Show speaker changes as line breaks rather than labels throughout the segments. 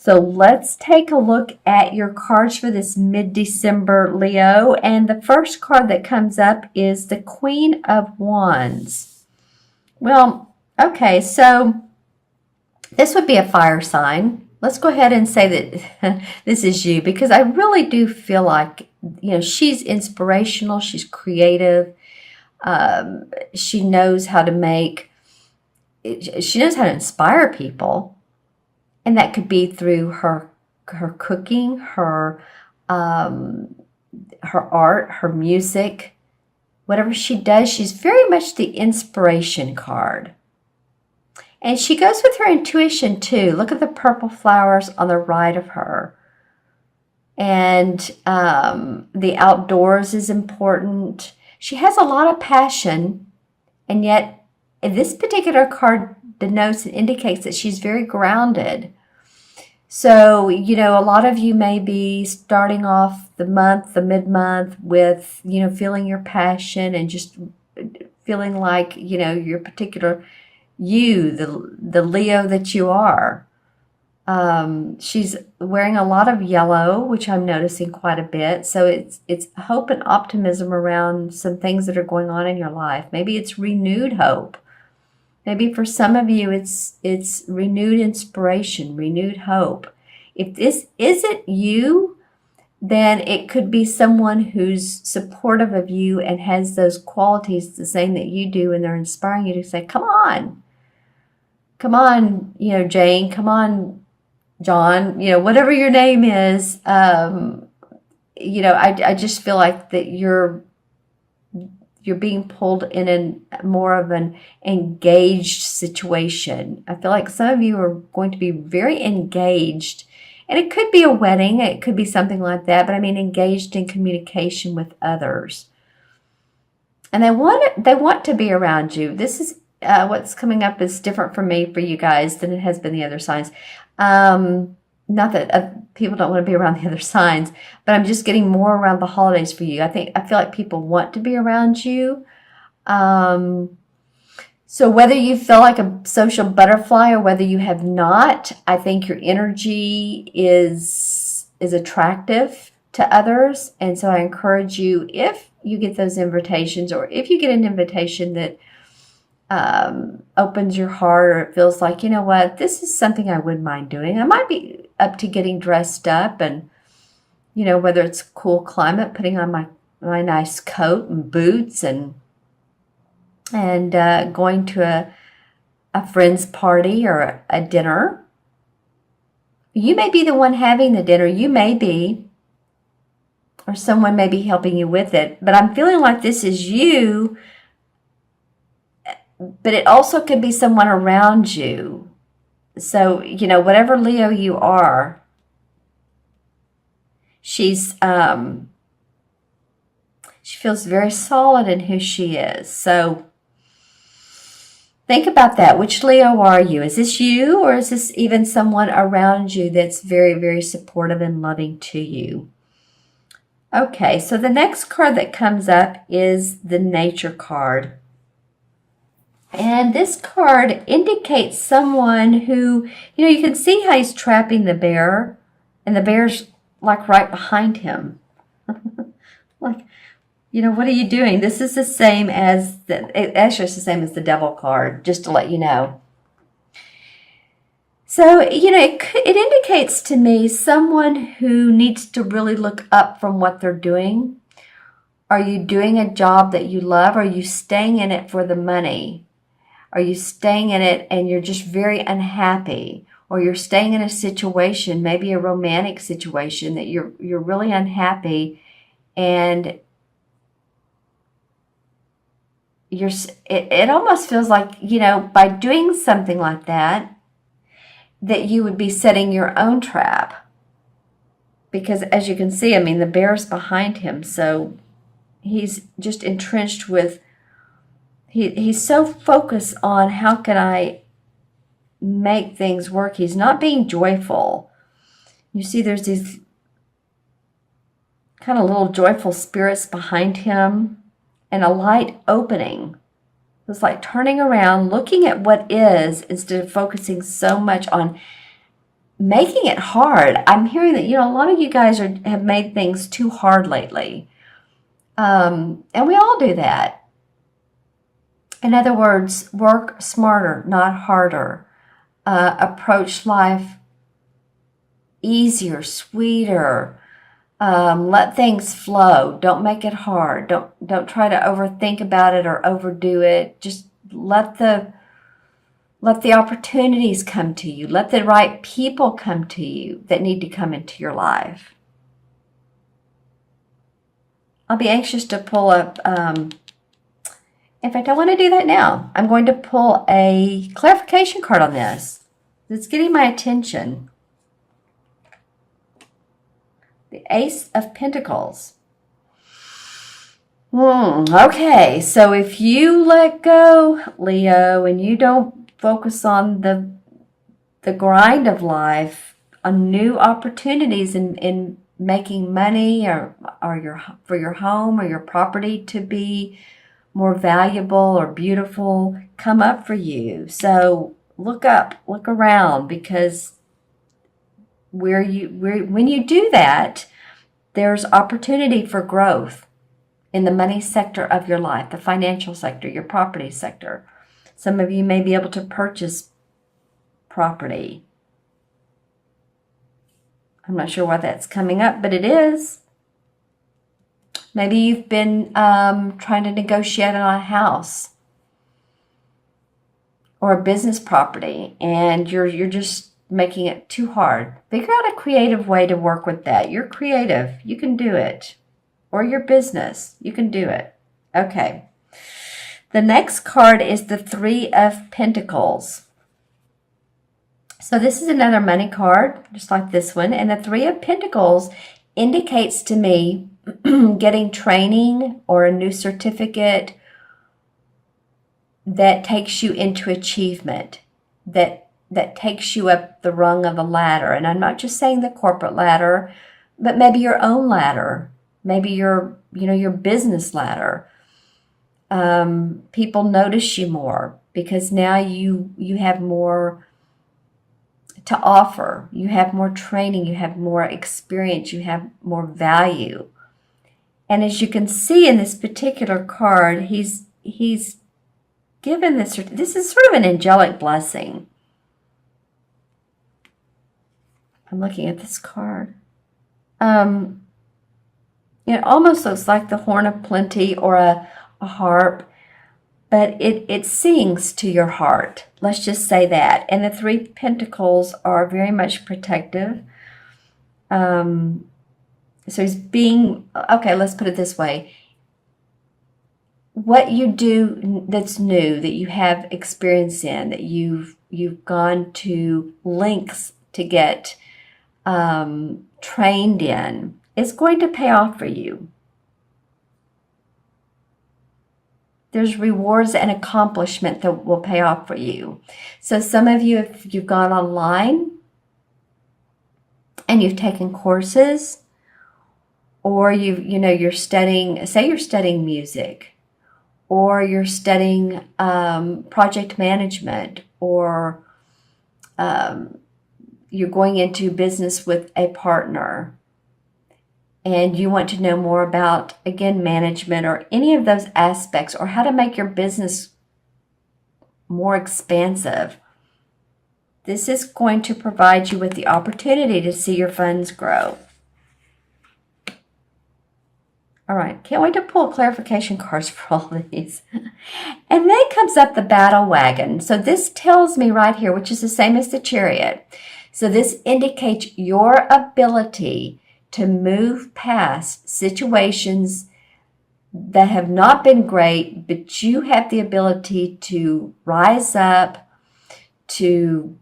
So let's take a look at your cards for this mid-December, Leo. And the first card that comes up is the Queen of Wands. Well, okay, so this would be a fire sign. Let's go ahead and say that this is you, because I really do feel like, she's inspirational, she's creative, she knows how to inspire people. And that could be through her cooking, her art, her music, whatever she does. She's very much the inspiration card. And she goes with her intuition too. Look at the purple flowers on the right of her. And the outdoors is important. She has a lot of passion, and yet this particular card denotes and indicates that she's very grounded. So, a lot of you may be starting off the mid-month with, feeling your passion and just feeling like, your particular the Leo that you are. She's wearing a lot of yellow, which I'm noticing quite a bit. So it's hope and optimism around some things that are going on in your life. Maybe it's renewed hope. Maybe for some of you, it's renewed inspiration, renewed hope. If this isn't you, then it could be someone who's supportive of you and has those qualities the same that you do, and they're inspiring you to say, come on, Jane, come on, John, whatever your name is. I just feel like that you're being pulled in more of an engaged situation. I feel like some of you are going to be very engaged, and it could be a wedding, it could be something like that, but I mean engaged in communication with others. And they want to be around you. This is what's coming up is different for me, for you guys, than it has been the other signs. Not that people don't want to be around the other signs, but I'm just getting more around the holidays for you. I feel like people want to be around you. So whether you feel like a social butterfly or whether you have not, I think your energy is attractive to others. And so I encourage you, if you get those invitations, or if you get an invitation that opens your heart, or it feels like, this is something I wouldn't mind doing. I might be up to getting dressed up, and, whether it's a cool climate, putting on my nice coat and boots and going to a friend's party or a dinner. You may be the one having the dinner. You may be, or someone may be helping you with it. But I'm feeling like this is you, but it also could be someone around you. So, whatever Leo you are, she feels very solid in who she is. So think about that. Which Leo are you? Is this you, or is this even someone around you that's very, very supportive and loving to you? Okay, so the next card that comes up is the Nature card. And this card indicates someone who, you can see how he's trapping the bear, and the bear's like right behind him. Like, what are you doing? This is the same as actually it's the same as the Devil card, just to let you know. So, it indicates to me someone who needs to really look up from what they're doing. Are you doing a job that you love? Are you staying in it for the money? Are you staying in it and you're just very unhappy? Or you're staying in a situation, maybe a romantic situation, that you're really unhappy, and it almost feels like, by doing something like that you would be setting your own trap. Because as you can see, the bear's behind him, so he's just entrenched with, he's so focused on how can I make things work. He's not being joyful. You see there's these kind of little joyful spirits behind him, and a light opening. It's like turning around, looking at what is, instead of focusing so much on making it hard. I'm hearing that, a lot of you guys have made things too hard lately. And we all do that. In other words, work smarter, not harder. Approach life easier, sweeter. Let things flow. Don't make it hard. Don't try to overthink about it or overdo it. Just let the opportunities come to you. Let the right people come to you that need to come into your life. I'll be anxious to pull up, in fact, I want to do that now. I'm going to pull a clarification card on this. It's getting my attention. The Ace of Pentacles. Okay, so if you let go, Leo, and you don't focus on the grind of life, on new opportunities in making money or for your home or your property to be more valuable or beautiful, come up for you. So look up, look around, because when you do that, there's opportunity for growth in the money sector of your life, the financial sector, your property sector. Some of you may be able to purchase property. I'm not sure why that's coming up, but it is. Maybe you've been trying to negotiate on a house or a business property, and you're just making it too hard. Figure out a creative way to work with that. You're creative. You can do it. Or your business. You can do it. Okay. The next card is the Three of Pentacles. So this is another money card, just like this one. And the Three of Pentacles indicates to me getting training or a new certificate that takes you into achievement, that takes you up the rung of the ladder. And I'm not just saying the corporate ladder, but maybe your own ladder, maybe your business ladder. People notice you more because now you have more to offer. You have more training, you have more experience, you have more value. And as you can see in this particular card, he's given this is sort of an angelic blessing. I'm looking at this card. It almost looks like the horn of plenty or a harp, but it sings to your heart. Let's just say that. And the Three Pentacles are very much protective. So he's being, okay, let's put it this way. What you do that's new, that you have experience in, that you've gone to lengths to get trained in, is going to pay off for you. There's rewards and accomplishment that will pay off for you. So some of you, if you've gone online and you've taken courses, or you're studying, say you're studying music, or you're studying project management, or you're going into business with a partner, and you want to know more about, again, management or any of those aspects, or how to make your business more expansive, this is going to provide you with the opportunity to see your funds grow. All right, can't wait to pull clarification cards for all of these. And then comes up the battle wagon. So this tells me right here, which is the same as the Chariot. So this indicates your ability to move past situations that have not been great, but you have the ability to rise up, to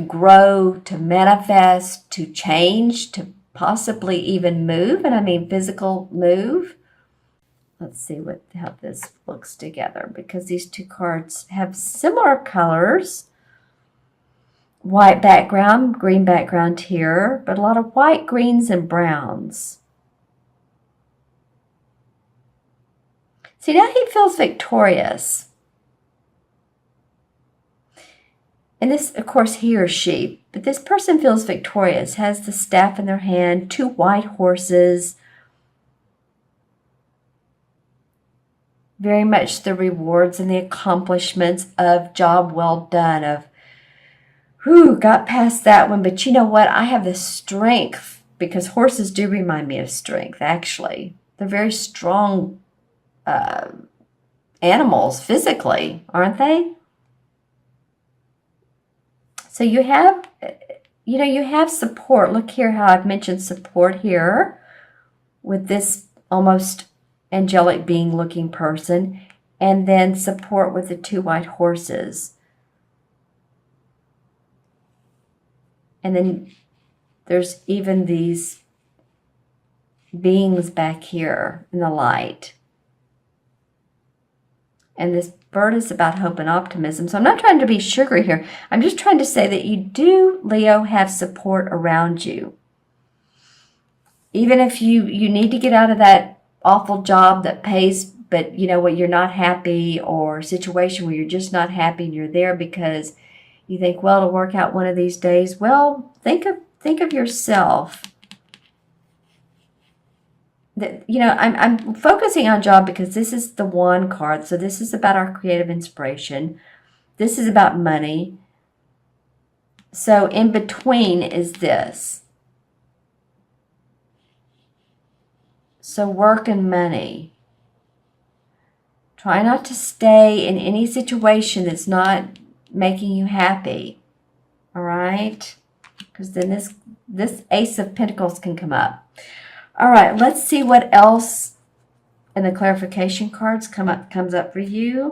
grow, to manifest, to change, to possibly even move, and I mean physical move. Let's see how this looks together, because these two cards have similar colors. White background, green background here, but a lot of white, greens, and browns. See, now he feels victorious. And this, of course, he or she, but this person feels victorious, has the staff in their hand, 2 white horses. Very much the rewards and the accomplishments of job well done, of, whew, got past that one, but you know what? I have the strength, because horses do remind me of strength, actually. They're very strong animals physically, aren't they? So you have, you have support. Look here how I've mentioned support here with this almost angelic being looking person, and then support with the 2 white horses. And then there's even these beings back here in the light. And this bird is about hope and optimism. So I'm not trying to be sugary here. I'm just trying to say that you do, Leo, have support around you. Even if you need to get out of that awful job that pays, but you know what, you're not happy, or situation where you're just not happy and you're there because you think, well, it'll work out one of these days. Well, think of yourself. That, I'm focusing on job because this is the wand card. So this is about our creative inspiration. This is about money. So in between is this. So work and money. Try not to stay in any situation that's not making you happy. All right? Because then this Ace of Pentacles can come up. All right, let's see what else in the clarification cards comes up for you.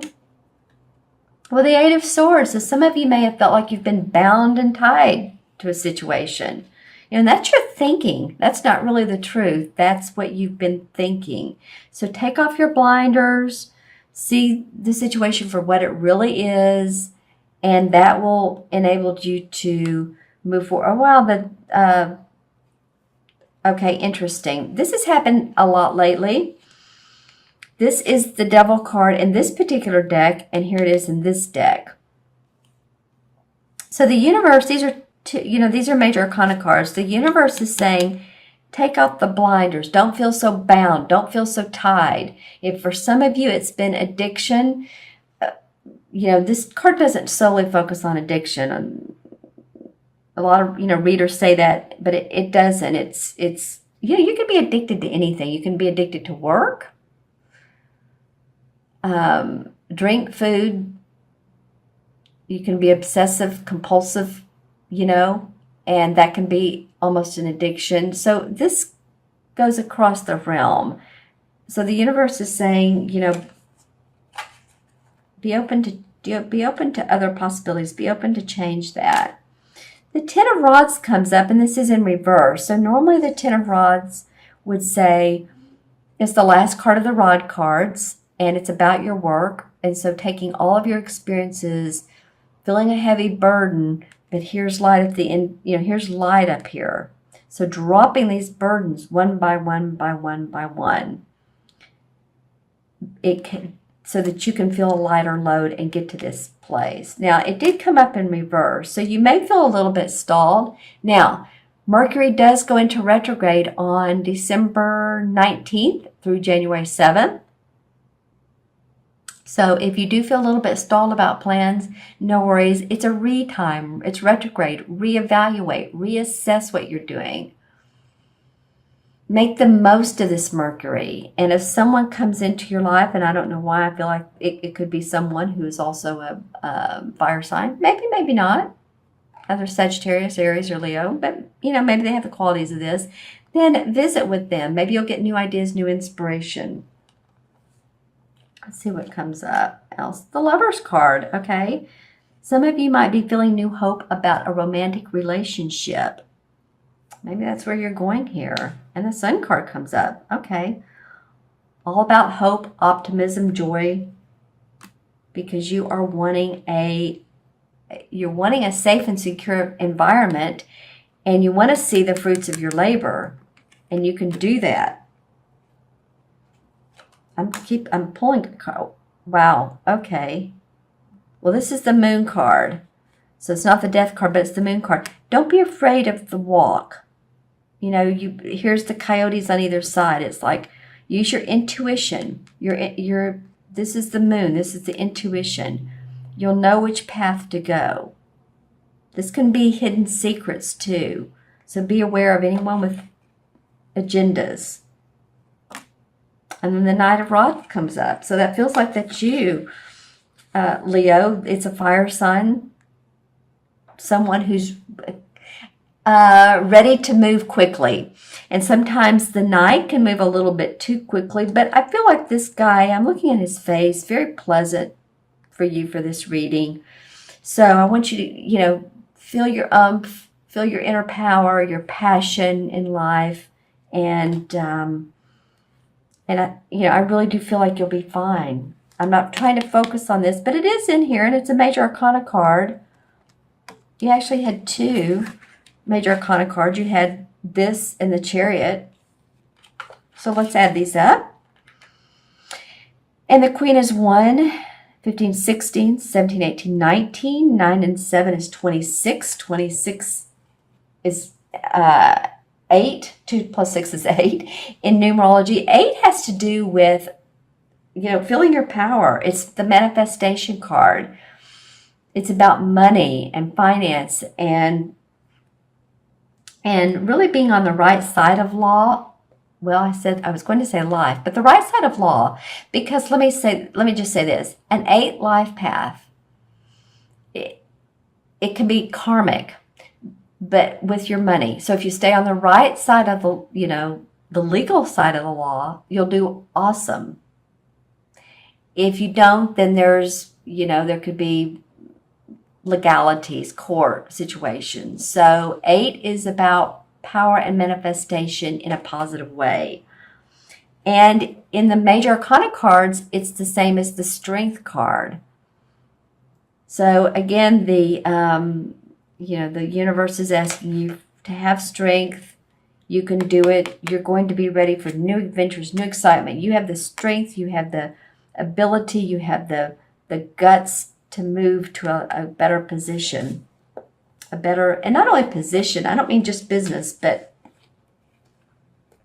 Well, the 8 of Swords. So some of you may have felt like you've been bound and tied to a situation. And that's your thinking. That's not really the truth. That's what you've been thinking. So take off your blinders, see the situation for what it really is, and that will enable you to move forward. Oh, wow, okay, interesting. This has happened a lot lately. This is the Devil card in this particular deck, and here it is in this deck. So the universe, these are major arcana cards. The universe is saying, take off the blinders. Don't feel so bound. Don't feel so tied. If for some of you it's been addiction, this card doesn't solely focus on addiction. A lot of, readers say that, but it doesn't. It's you can be addicted to anything. You can be addicted to work, drink, food. You can be obsessive, compulsive, and that can be almost an addiction. So this goes across the realm. So the universe is saying, be open to other possibilities. Be open to change that. The 10 of Rods comes up, and this is in reverse. So normally the 10 of Rods would say it's the last card of the Rod cards, and it's about your work. And so taking all of your experiences, feeling a heavy burden, but here's light at the end, here's light up here. So dropping these burdens one by one by one by one. So that you can feel a lighter load and get to this place. Now, it did come up in reverse, so you may feel a little bit stalled. Now, Mercury does go into retrograde on December 19th through January 7th. So if you do feel a little bit stalled about plans, no worries. It's a re-time. It's retrograde. Reevaluate. Reassess what you're doing. Make the most of this Mercury. And if someone comes into your life, and I don't know why, I feel like it could be someone who is also a fire sign. Maybe, maybe not. Either Sagittarius, Aries, or Leo. But, maybe they have the qualities of this. Then visit with them. Maybe you'll get new ideas, new inspiration. Let's see what comes up else. The Lover's card, okay? Some of you might be feeling new hope about a romantic relationship. Maybe that's where you're going here. And the Sun card comes up. Okay. All about hope, optimism, joy. Because you are wanting a safe and secure environment, and you want to see the fruits of your labor. And you can do that. I'm pulling. Wow. Okay. Well, this is the Moon card. So it's not the death card, but it's the moon card. Don't be afraid of the walk. You know, here's the coyotes on either side. It's like, use your intuition. This is the moon. This is the intuition. You'll know which path to go. This can be hidden secrets too. So be aware of anyone with agendas. And then the Knight of Rods comes up. So that feels like that's you, Leo. It's a fire sign. Someone who's ready to move quickly. And sometimes the Knight can move a little bit too quickly. But I feel like this guy, I'm looking at his face, very pleasant for you for this reading. So I want you to, you know, feel your umph, feel your inner power, your passion in life. And I really do feel like you'll be fine. I'm not trying to focus on this, but it is in here, and it's a Major Arcana card. You actually had two Major Arcana cards. You had this and the Chariot. So let's add these up. And the Queen is 1, 15, 16, 17, 18, 19. 9 and 7 is 26. 26 is 8. 2 plus 6 is 8. In numerology, 8 has to do with, you know, feeling your power. It's the manifestation card. It's about money and finance and really being on the right side of law. Well, I was going to say life, but the right side of law, because let me just say this. An 8 life path, it can be karmic, but with your money. So if you stay on the right side of the, you know, the legal side of the law, you'll do awesome. If you don't, then there's, you know, there could be legalities, court situations. So 8 is about power and manifestation in a positive way. And in the Major Arcana cards, it's the same as the Strength card. So again, the the universe is asking you to have strength. You can do it. You're going to be ready for new adventures, new excitement. You have the strength. You have the ability. You have the guts to move to a better position, and not only position, I don't mean just business, but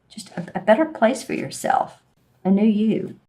just a better place for yourself, a new you.